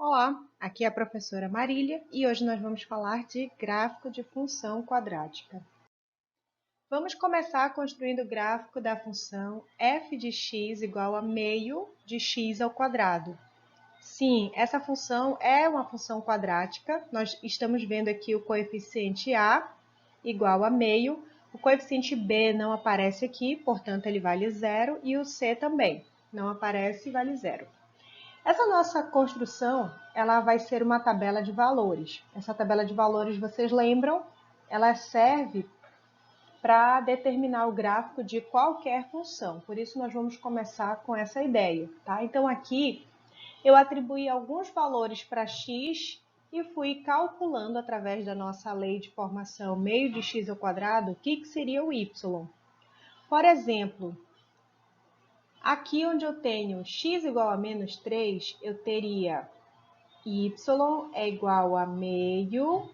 Olá, aqui é a professora Marília e hoje nós vamos falar de gráfico de função quadrática. Vamos começar construindo o gráfico da função f de x igual a meio de x ao quadrado. Sim, essa função é uma função quadrática. Nós estamos vendo aqui o coeficiente a igual a meio. O coeficiente b não aparece aqui, portanto ele vale zero, e o c também não aparece e vale zero. Essa nossa construção, ela vai ser uma tabela de valores. Essa tabela de valores, vocês lembram? Ela serve para determinar o gráfico de qualquer função. Por isso, nós vamos começar com essa ideia, tá? Então, aqui, eu atribuí alguns valores para x e fui calculando através da nossa lei de formação meio de x ao quadrado, o que seria o y. Por exemplo, aqui onde eu tenho x igual a menos 3, eu teria y é igual a meio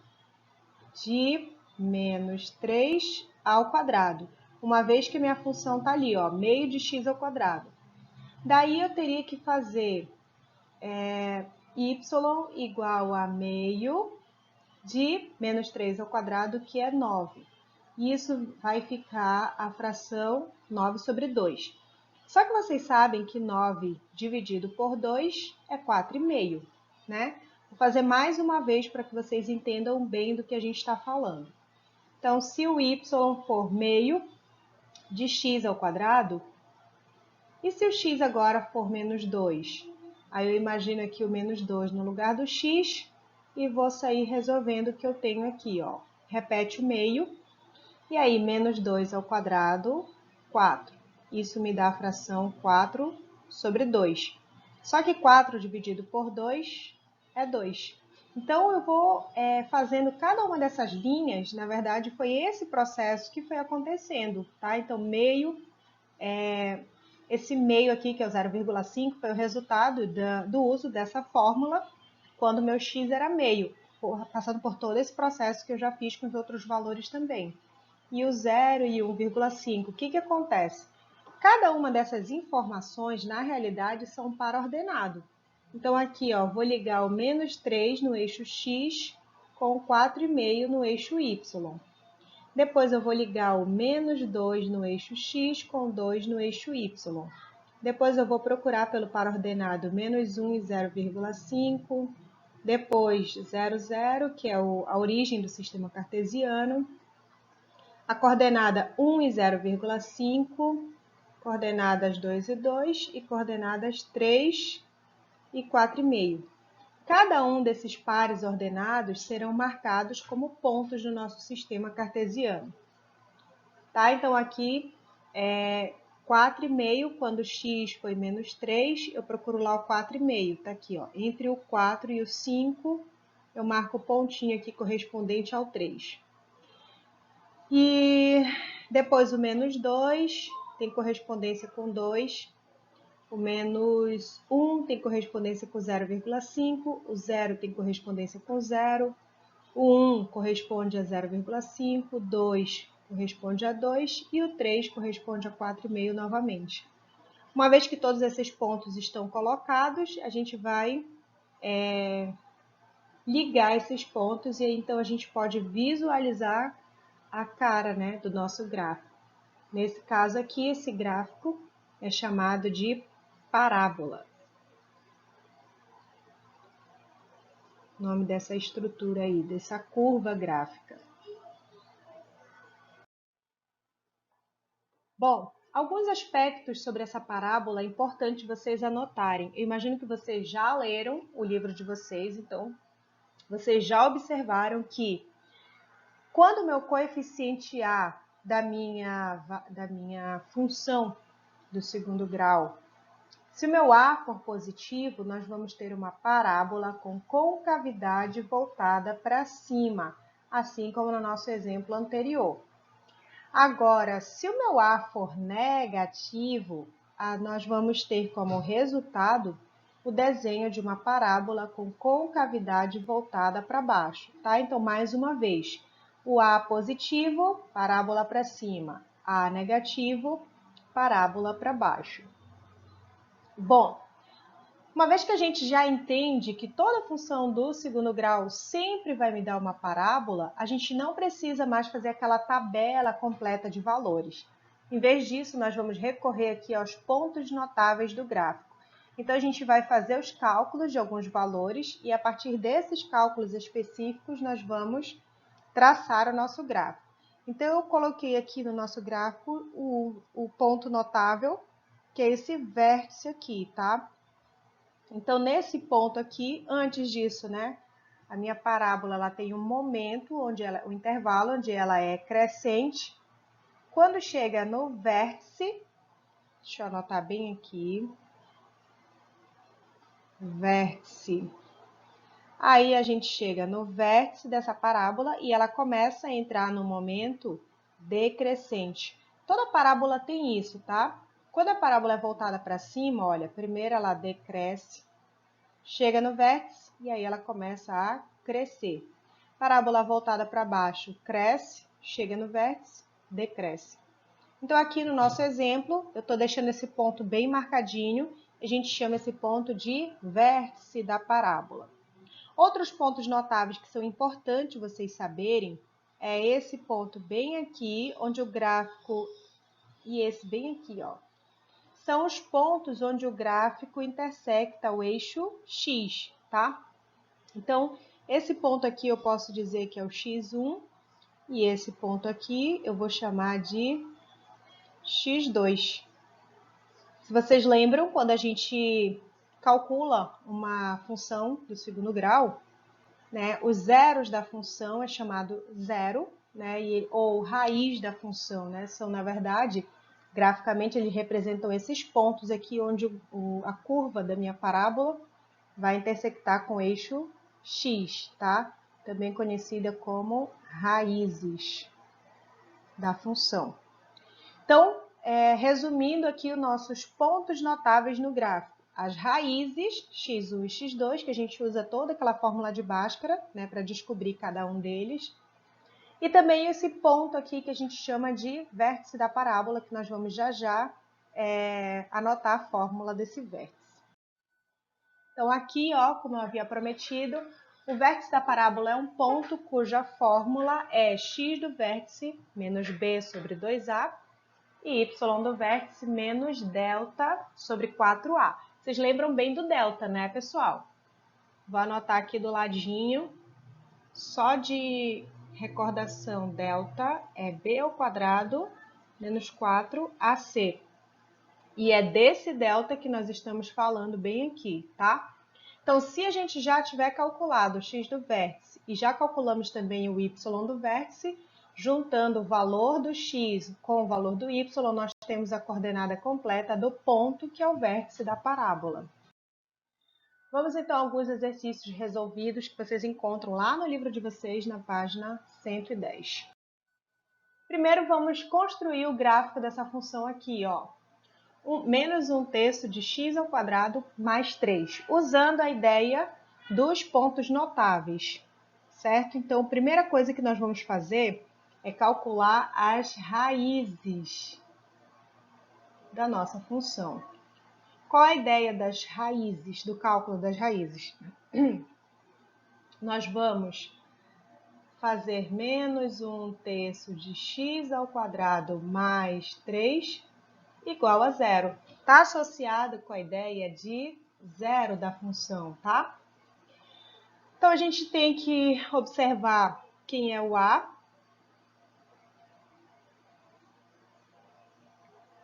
de menos 3 ao quadrado, uma vez que minha função está ali, ó, meio de x ao quadrado. Daí eu teria que fazer y igual a meio de menos 3 ao quadrado, que é 9. E isso vai ficar a fração 9 sobre 2. Só que vocês sabem que 9 dividido por 2 é 4,5, né? Vou fazer mais uma vez para que vocês entendam bem do que a gente está falando. Então, se o y for meio de x ao quadrado, e se o x agora for menos 2? Aí eu imagino aqui o menos 2 no lugar do x e vou sair resolvendo o que eu tenho aqui, ó. Repete o meio, e aí menos 2 ao quadrado, 4. Isso me dá a fração 4 sobre 2. Só que 4 dividido por 2 é 2. Então, eu vou fazendo cada uma dessas linhas, na verdade, foi esse processo que foi acontecendo, tá? Então, meio, esse meio aqui, que é o 0,5, foi o resultado do uso dessa fórmula quando meu x era meio, passando por todo esse processo que eu já fiz com os outros valores também. E o 0 e 1,5, o que acontece? Cada uma dessas informações, na realidade, são par ordenado. Então, aqui, ó, vou ligar o menos 3 no eixo x com 4,5 no eixo y. Depois, eu vou ligar o menos 2 no eixo x com 2 no eixo y. Depois, eu vou procurar pelo par ordenado menos 1 e 0,5. Depois, 0, 0, que é a origem do sistema cartesiano. A coordenada 1 e 0,5, coordenadas 2 e 2 e coordenadas 3 e 4,5. Cada um desses pares ordenados serão marcados como pontos do nosso sistema cartesiano. Tá? Então, aqui é 4,5, quando x foi menos 3, eu procuro lá o 4,5. Tá aqui, ó. Entre o 4 e o 5, eu marco o pontinho aqui correspondente ao 3. E depois o menos 2 tem correspondência com 2. O menos 1 tem correspondência com 0,5. O 0 tem correspondência com 0. O 1 corresponde a 0,5. 2 corresponde a 2. E o 3 corresponde a 4,5 novamente. Uma vez que todos esses pontos estão colocados, a gente vai ligar esses pontos e então a gente pode visualizar a cara, né, do nosso gráfico. Nesse caso aqui, esse gráfico é chamado de parábola. O nome dessa estrutura aí, dessa curva gráfica. Bom, alguns aspectos sobre essa parábola é importante vocês anotarem. Eu imagino que vocês já leram o livro de vocês, então vocês já observaram que quando o meu coeficiente A da minha função do segundo grau, se o meu A for positivo, nós vamos ter uma parábola com concavidade voltada para cima, assim como no nosso exemplo anterior. Agora, se o meu A for negativo, nós vamos ter como resultado o desenho de uma parábola com concavidade voltada para baixo, tá? Então, mais uma vez, o A positivo, parábola para cima. A negativo, parábola para baixo. Bom, Uma vez que a gente já entende que toda função do segundo grau sempre vai me dar uma parábola, a gente não precisa mais fazer aquela tabela completa de valores. Em vez disso, nós vamos recorrer aqui aos pontos notáveis do gráfico. Então, a gente vai fazer os cálculos de alguns valores e, a partir desses cálculos específicos, nós vamos traçar o nosso gráfico. Então, eu coloquei aqui no nosso gráfico o ponto notável, que é esse vértice aqui, tá? Então, nesse ponto aqui, antes disso, né, a minha parábola ela tem um momento, o intervalo onde ela é crescente. Quando chega no vértice, deixa eu anotar bem aqui, vértice. Aí a gente chega no vértice dessa parábola e ela começa a entrar no momento decrescente. Toda parábola tem isso, tá? Quando a parábola é voltada para cima, olha, primeiro ela decresce, chega no vértice e aí ela começa a crescer. Parábola voltada para baixo, cresce, chega no vértice, decresce. Então, aqui no nosso exemplo, eu estou deixando esse ponto bem marcadinho. A gente chama esse ponto de vértice da parábola. Outros pontos notáveis que são importantes vocês saberem é esse ponto bem aqui, onde o gráfico, e esse bem aqui, ó, são os pontos onde o gráfico intersecta o eixo X, tá? Então, esse ponto aqui eu posso dizer que é o X1, e esse ponto aqui eu vou chamar de X2. Se vocês lembram, quando a gente calcula uma função do segundo grau, né, os zeros da função é chamado zero, né, ou raiz da função, né, são, na verdade, graficamente, eles representam esses pontos aqui onde a curva da minha parábola vai intersectar com o eixo X, tá? Também conhecida como raízes da função. Então, resumindo aqui os nossos pontos notáveis no gráfico. As raízes, x1 e x2, que a gente usa toda aquela fórmula de Bhaskara, né, para descobrir cada um deles. E também esse ponto aqui que a gente chama de vértice da parábola, que nós vamos já anotar a fórmula desse vértice. Então, aqui, ó, como eu havia prometido, o vértice da parábola é um ponto cuja fórmula é x do vértice menos b sobre 2a e y do vértice menos delta sobre 4a. Vocês lembram bem do delta, né, pessoal? Vou anotar aqui do ladinho, só de recordação, delta é b ao quadrado menos 4ac. E é desse delta que nós estamos falando bem aqui, tá? Então, se a gente já tiver calculado o x do vértice e já calculamos também o y do vértice, juntando o valor do x com o valor do y, nós temos a coordenada completa do ponto que é o vértice da parábola. Vamos então a alguns exercícios resolvidos que vocês encontram lá no livro de vocês, na página 110. Primeiro, vamos construir o gráfico dessa função aqui, ó. Menos 1/3 de x ao quadrado mais 3, usando a ideia dos pontos notáveis, certo? Então, a primeira coisa que nós vamos fazer é calcular as raízes da nossa função. Qual a ideia das raízes, do cálculo das raízes? Nós vamos fazer menos 1/3 de x ao quadrado mais 3 igual a zero. Está associado com a ideia de zero da função, tá? Então, a gente tem que observar quem é o a.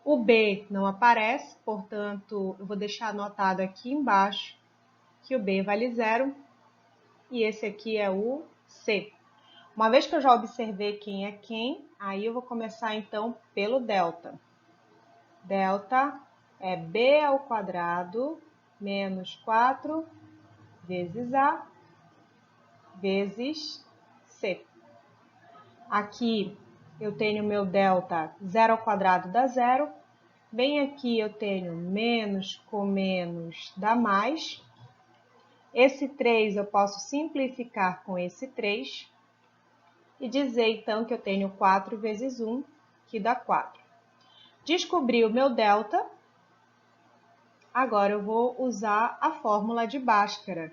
O b não aparece, portanto, eu vou deixar anotado aqui embaixo que o b vale zero. E esse aqui é o c. Uma vez que eu já observei quem é quem, aí eu vou começar então pelo delta. Delta é b ao quadrado menos 4 vezes a vezes c. Aqui eu tenho meu delta, 0 ao quadrado dá zero. Bem aqui eu tenho menos com menos dá mais. Esse 3 eu posso simplificar com esse 3 e dizer então que eu tenho 4 vezes 1, que dá 4. Descobri o meu delta. Agora eu vou usar a fórmula de Bhaskara,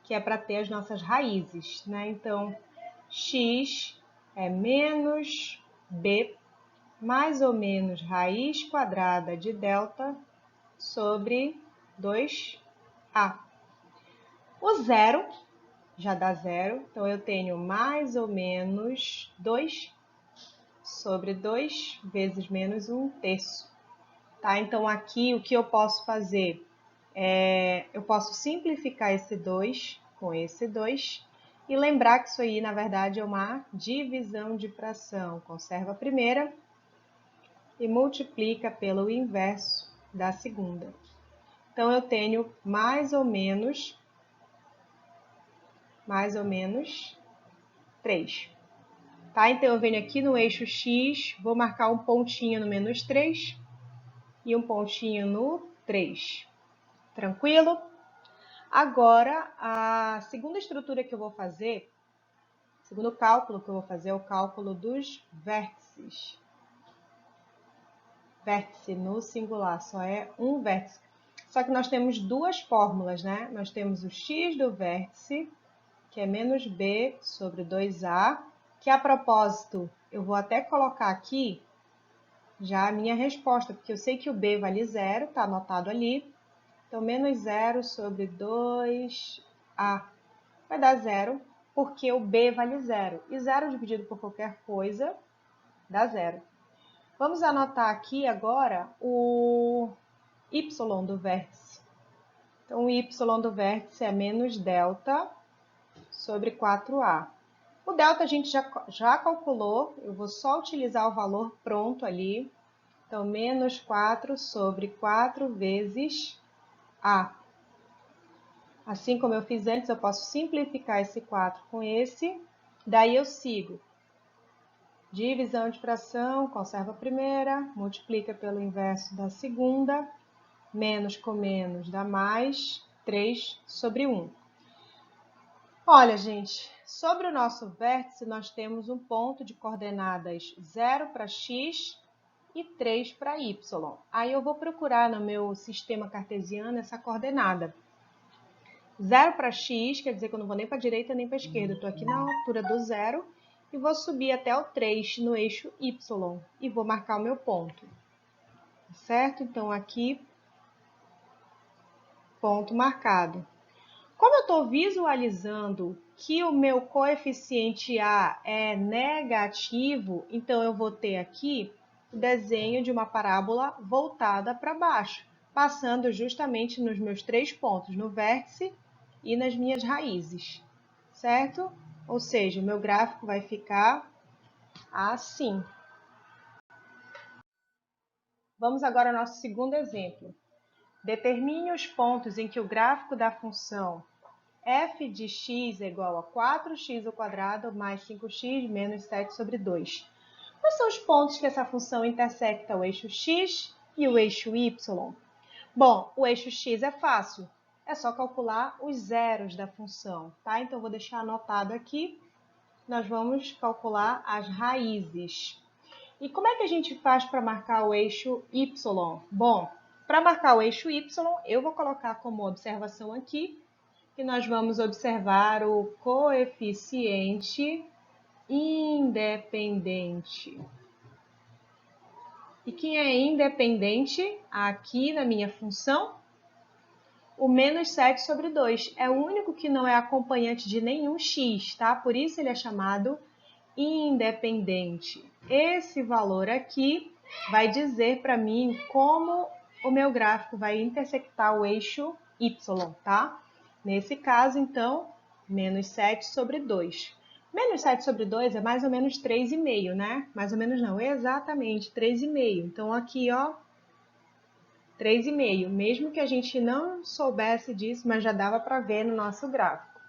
que é para ter as nossas raízes, né? Então, x é menos b mais ou menos raiz quadrada de delta sobre 2a. O zero já dá zero, então eu tenho mais ou menos 2 sobre 2 vezes menos 1/3. Tá? Então, aqui o que eu posso fazer eu posso simplificar esse 2 com esse 2 e lembrar que isso aí, na verdade, é uma divisão de fração. Conserva a primeira e multiplica pelo inverso da segunda. Então, eu tenho mais ou menos 3. Tá? Então, eu venho aqui no eixo x, vou marcar um pontinho no menos 3 e um pontinho no 3. Tranquilo? Agora, a segunda estrutura que eu vou fazer, o segundo cálculo que eu vou fazer é o cálculo dos vértices. Vértice no singular, só é um vértice. Só que nós temos duas fórmulas, né? Nós temos o x do vértice, que é menos b sobre 2a, que a propósito, eu vou até colocar aqui já a minha resposta, porque eu sei que o b vale zero, está anotado ali. Então, menos 0 sobre 2a vai dar zero, porque o b vale zero. E zero dividido por qualquer coisa dá zero. Vamos anotar aqui agora o y do vértice. Então, o y do vértice é menos delta sobre 4a. O delta a gente já calculou, eu vou só utilizar o valor pronto ali. Então, menos 4 sobre 4 vezes a. Assim como eu fiz antes, eu posso simplificar esse 4 com esse. Daí eu sigo. Divisão de fração, conserva a primeira, multiplica pelo inverso da segunda. Menos com menos dá mais, 3 sobre 1. Olha, gente, sobre o nosso vértice, nós temos um ponto de coordenadas 0 para x e 3 para y. Aí eu vou procurar no meu sistema cartesiano essa coordenada. 0 para x, quer dizer que eu não vou nem para a direita nem para a esquerda. Eu estou aqui na altura do zero e vou subir até o 3 no eixo y e vou marcar o meu ponto. Certo? Então, aqui, ponto marcado. Como eu estou visualizando que o meu coeficiente A é negativo, então eu vou ter aqui o desenho de uma parábola voltada para baixo, passando justamente nos meus 3 pontos, no vértice e nas minhas raízes, certo? Ou seja, o meu gráfico vai ficar assim. Vamos agora ao nosso segundo exemplo. Determine os pontos em que o gráfico da função f de x é igual a 4x² mais 5x menos 7 sobre 2. Quais são os pontos que essa função intersecta o eixo x e o eixo y? Bom, o eixo x é fácil, é só calcular os zeros da função, tá? Então, vou deixar anotado aqui, nós vamos calcular as raízes. E como é que a gente faz para marcar o eixo y? Bom, para marcar o eixo y, eu vou colocar como observação aqui que nós vamos observar o coeficiente independente. E quem é independente aqui na minha função? O menos 7 sobre 2. É o único que não é acompanhante de nenhum x, tá? Por isso ele é chamado independente. Esse valor aqui vai dizer para mim como o meu gráfico vai intersectar o eixo y, tá? Nesse caso, então, menos 7 sobre 2. Menos 7 sobre 2 é mais ou menos 3,5, né? Mais ou menos não, exatamente 3,5. Então, aqui, ó, 3,5. Mesmo que a gente não soubesse disso, mas já dava para ver no nosso gráfico.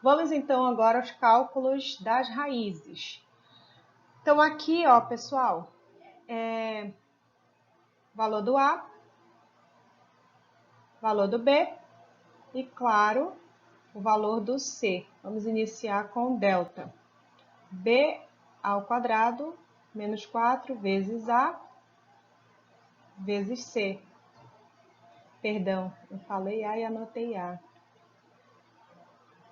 Vamos, então, agora aos cálculos das raízes. Então, aqui, ó, pessoal, valor do A, valor do B e, claro, o valor do C. Vamos iniciar com delta. B ao quadrado menos 4 vezes A vezes C. Perdão, eu falei A e anotei A.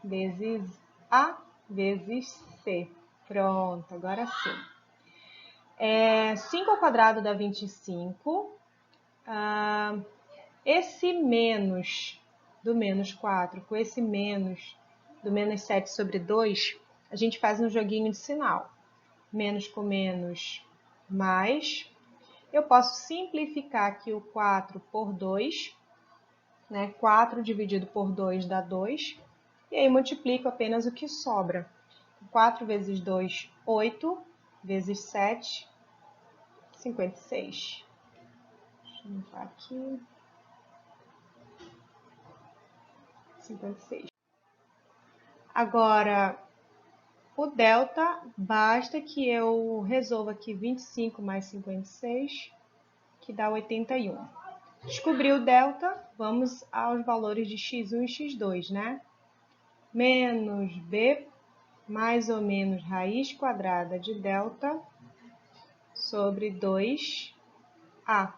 Vezes A vezes C. Pronto, agora sim. 5 ao quadrado dá 25. Esse menos do menos 4 com esse menos do menos 7 sobre 2, a gente faz um joguinho de sinal. Menos com menos, mais. Eu posso simplificar aqui o 4 por 2. 4 dividido por 2 dá 2. E aí multiplico apenas o que sobra. 4 vezes 2, 8. Vezes 7, 56. Deixa eu limpar aqui. 56. Agora, o delta, basta que eu resolva aqui 25 mais 56, que dá 81. Descobri o delta, vamos aos valores de x1 e x2, né? Menos b mais ou menos raiz quadrada de delta sobre 2a.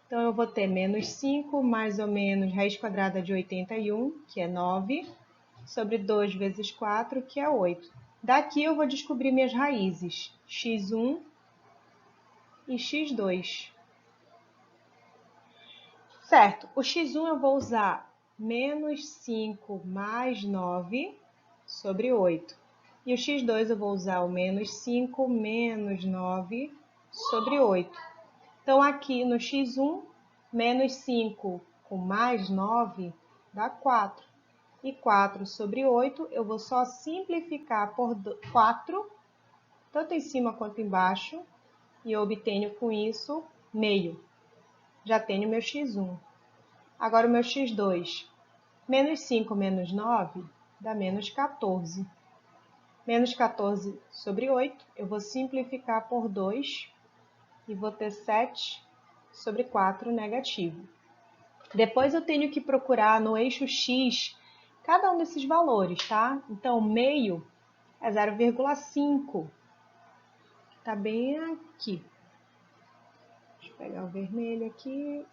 Então, eu vou ter menos 5 mais ou menos raiz quadrada de 81, que é 9, sobre 2 vezes 4, que é 8. Daqui eu vou descobrir minhas raízes, x1 e x2. Certo, o x1 eu vou usar menos 5 mais 9 sobre 8. E o x2 eu vou usar o menos 5 menos 9 sobre 8. Então, aqui no x1, menos 5 com mais 9 dá 4. E 4 sobre 8, eu vou só simplificar por 4, tanto em cima quanto embaixo, e eu obtenho com isso meio. Já tenho meu x1. Agora o meu x2. Menos 5 menos 9 dá menos 14. Menos 14 sobre 8, eu vou simplificar por 2 e vou ter 7 sobre 4 negativo. Depois eu tenho que procurar no eixo x cada um desses valores, tá? Então, meio é 0,5. Tá bem aqui. Deixa eu pegar o vermelho aqui.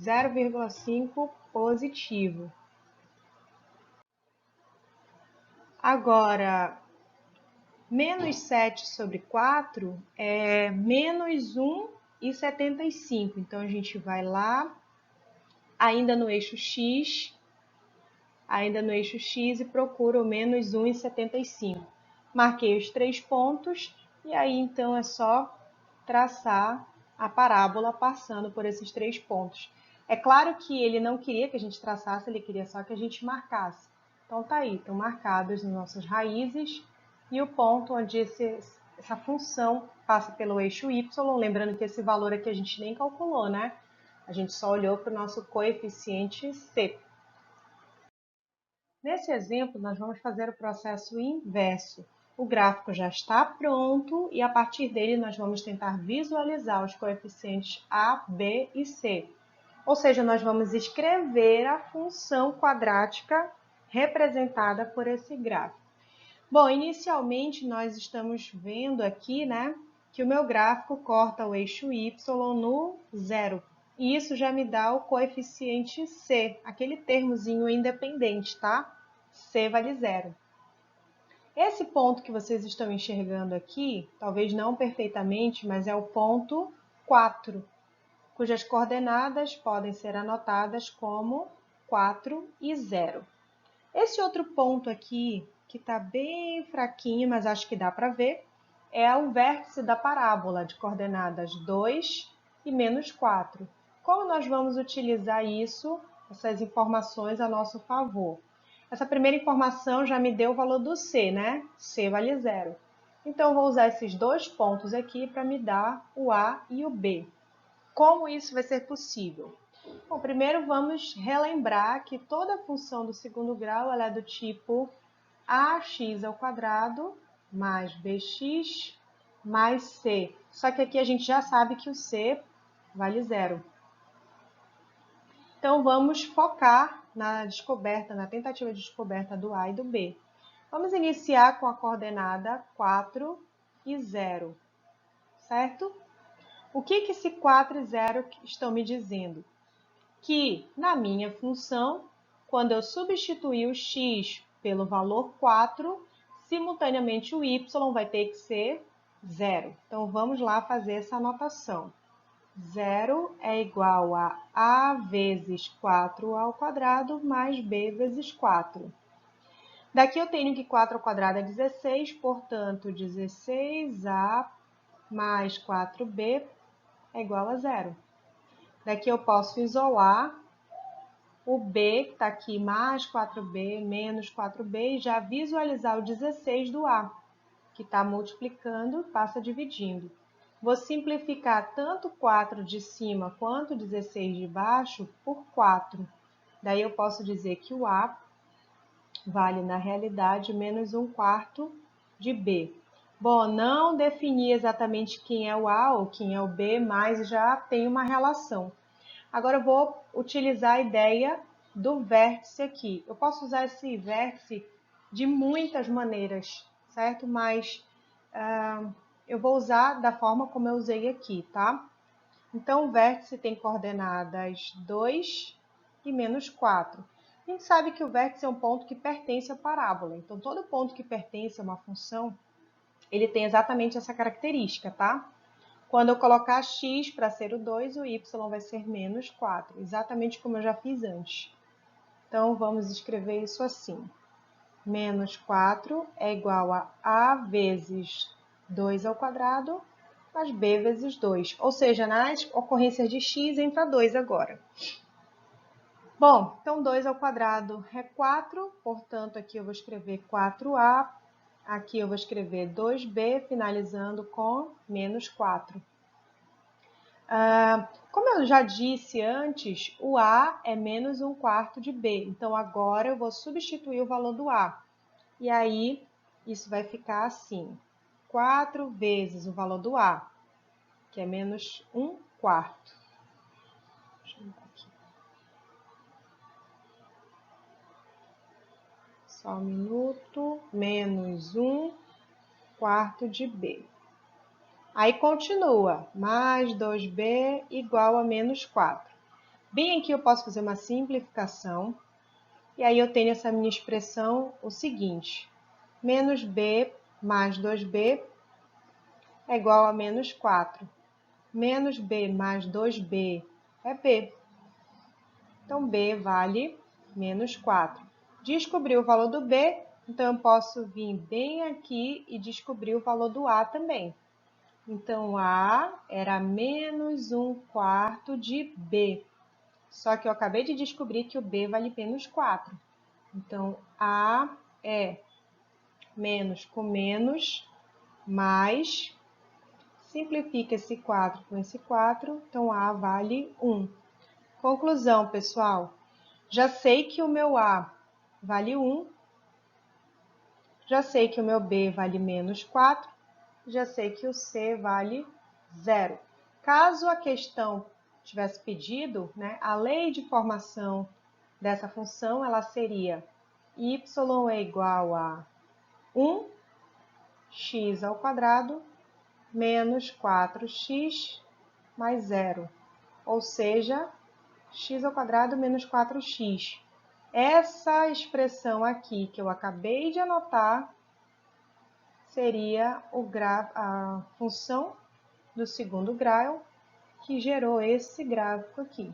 0,5 positivo. Agora, menos 7 sobre 4 é menos 1,75. Então, a gente vai lá, ainda no eixo x, e procura o menos 1,75. Marquei os 3 pontos e aí, então, é só traçar a parábola passando por esses 3 pontos. É claro que ele não queria que a gente traçasse, ele queria só que a gente marcasse. Então, tá aí, estão marcadas as nossas raízes e o ponto onde essa função passa pelo eixo y, lembrando que esse valor aqui a gente nem calculou, né? A gente só olhou para o nosso coeficiente c. Nesse exemplo, nós vamos fazer o processo inverso. O gráfico já está pronto e, a partir dele, nós vamos tentar visualizar os coeficientes a, b e c. Ou seja, nós vamos escrever a função quadrática representada por esse gráfico. Bom, inicialmente, nós estamos vendo aqui, né, que o meu gráfico corta o eixo y no zero. E isso já me dá o coeficiente c, aquele termozinho independente, tá? C vale zero. Esse ponto que vocês estão enxergando aqui, talvez não perfeitamente, mas é o ponto 4, cujas coordenadas podem ser anotadas como 4 e 0. Esse outro ponto aqui, que está bem fraquinho, mas acho que dá para ver, é o vértice da parábola de coordenadas 2 e menos 4. Como nós vamos utilizar isso, essas informações a nosso favor? Essa primeira informação já me deu o valor do C, né? C vale 0. Então, eu vou usar esses 2 pontos aqui para me dar o A e o B. Como isso vai ser possível? Bom, primeiro vamos relembrar que toda função do segundo grau ela é do tipo ax² mais bx mais c. Só que aqui a gente já sabe que o c vale 0. Então, vamos focar na descoberta, na tentativa de descoberta do A e do B. Vamos iniciar com a coordenada 4 e 0, certo? O que esse 4 e 0 estão me dizendo? que na minha função, quando eu substituir o x pelo valor 4, simultaneamente o y vai ter que ser 0. Então, vamos lá fazer essa anotação. 0 é igual a vezes 4 ao quadrado mais b vezes 4. Daqui eu tenho que 4 ao quadrado é 16, portanto, 16a mais 4b é igual a 0. Daqui eu posso isolar o b, que está aqui, mais 4b, menos 4b, e já visualizar o 16 do a, que está multiplicando, passa dividindo. Vou simplificar tanto 4 de cima quanto 16 de baixo por 4. Daí eu posso dizer que o a vale, na realidade, menos 1/4 de b. Bom, não defini exatamente quem é o a ou quem é o b, mas já tem uma relação. Agora eu vou utilizar a ideia do vértice aqui. Eu posso usar esse vértice de muitas maneiras, certo? Mas eu vou usar da forma como eu usei aqui, tá? Então, o vértice tem coordenadas 2 e menos 4. A gente sabe que o vértice é um ponto que pertence à parábola. Então, todo ponto que pertence a uma função, ele tem exatamente essa característica, tá? Quando eu colocar x para ser o 2, o y vai ser menos 4, exatamente como eu já fiz antes. Então, vamos escrever isso assim. Menos 4 é igual a vezes 2 ao quadrado mais b vezes 2. Ou seja, nas ocorrências de x, entra 2 agora. Bom, então 2 ao quadrado é 4, portanto, aqui eu vou escrever 4a. Aqui eu vou escrever 2b, finalizando com menos 4. Como eu já disse antes, o a é menos 1/4 de b. Então, agora eu vou substituir o valor do a. E aí, isso vai ficar assim. 4 vezes o valor do a, que é menos 1/4. Deixa eu mudar aqui. Só um minuto. Menos 1/4 de b. Aí continua, mais 2b igual a menos 4. Bem aqui eu posso fazer uma simplificação, e aí eu tenho essa minha expressão, o seguinte, menos b mais 2b é igual a menos 4. Menos b mais 2b é b. Então, b vale menos 4. Descobri o valor do b, então eu posso vir bem aqui e descobrir o valor do a também. Então, A era menos 1/4 de B. Só que eu acabei de descobrir que o B vale menos 4. Então, A é menos com menos, mais, simplifica esse 4 com esse 4, então A vale 1. Conclusão, pessoal. Já sei que o meu A vale 1, já sei que o meu B vale menos 4, já sei que o C vale 0. Caso a questão tivesse pedido, né, a lei de formação dessa função, ela seria y é igual a 1x ao quadrado menos 4x mais 0. Ou seja, x ao quadrado menos 4x. Essa expressão aqui que eu acabei de anotar seria a função do segundo grau que gerou esse gráfico aqui.